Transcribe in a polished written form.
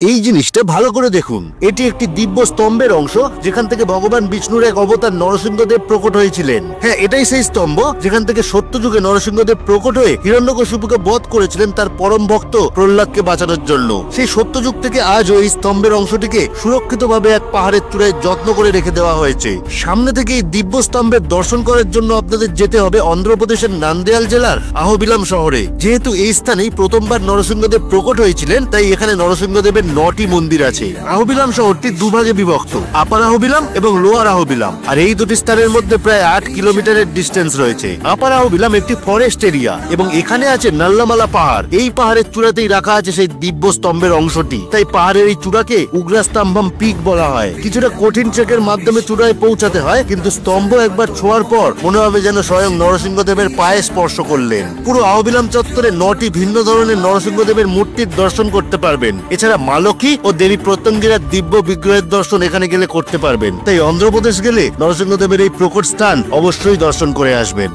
এই জিনিসটা ভালো করে দেখুন। এটি একটি দিব্য স্তম্ভের অংশ, যেখান থেকে ভগবান বিষ্ণুর এক অবতার নরসিংহদেব প্রকট হয়েছিলেন। হ্যাঁ, এটাই সেই স্তম্ভ যেখান থেকে সত্যযুগে নরসিংহদেব প্রকট হয়ে হিরণ্যকশিপুকে বধ করেছিলেন তার পরম ভক্ত প্রহ্লাদকে বাঁচানোর জন্য। সেই সত্যযুগ থেকে আজও এই স্তম্ভের অংশটিকে সুরক্ষিতভাবে এক পাহাড়ের চূড়ায় যত্ন করে রেখে দেওয়া হয়েছে। সামনে থেকে এই দিব্য স্তম্ভের দর্শন করার জন্য আপনাদের যেতে হবে অন্ধ্রপ্রদেশের নান্দেয়াল জেলার আহোবিলাম শহরে। যেহেতু এই স্থানেই প্রথমবার নরসিংহদেব প্রকট হয়েছিলেন, তাই এখানে নরসিংহদেবের 9টি মন্দির আছে। আহোবিলাম শহরটি দুভাগে বিভক্ত, আপার আহোবিলাম এবং লোয়ার আহোবিলাম। আর এই দুটি স্থানের মধ্যে প্রায় 8 কিলোমিটারের ডিস্টেন্স রয়েছে। আপার আহোবিলাম একটি ফরেস্ট এরিয়া এবং এখানে আছে নাল্লামালা পাহাড়। এই পাহাড়ের চূড়াতেই রাখা আছে সেই দিব্য স্তম্ভের অংশটি, তাই পাহাড়ের এই চূড়াকে উগ্রাস্তম্ভম পিক বলা হয়। কিছুটা কঠিন ট্রেকের মাধ্যমে চূড়ায় পৌঁছাতে হয়, কিন্তু স্তম্ভ একবার ছোঁয়ার পর মনে হবে যেন স্বয়ং নরসিংহদেবের পায়ে স্পর্শ করলেন। পুরো আহোবিলাম চত্বরে 9টি ভিন্ন ধরনের নরসিংহদেবের মূর্তির দর্শন করতে পারবেন। এছাড়া মালকী ও দেবী প্রত্যঙ্গিরার দিব্য বিগ্রহের দর্শন এখানে গেলে করতে পারবেন। তাই অন্ধ্রপ্রদেশ গেলে নরসিংহদেবের এই প্রকট স্থান অবশ্যই দর্শন করে আসবেন।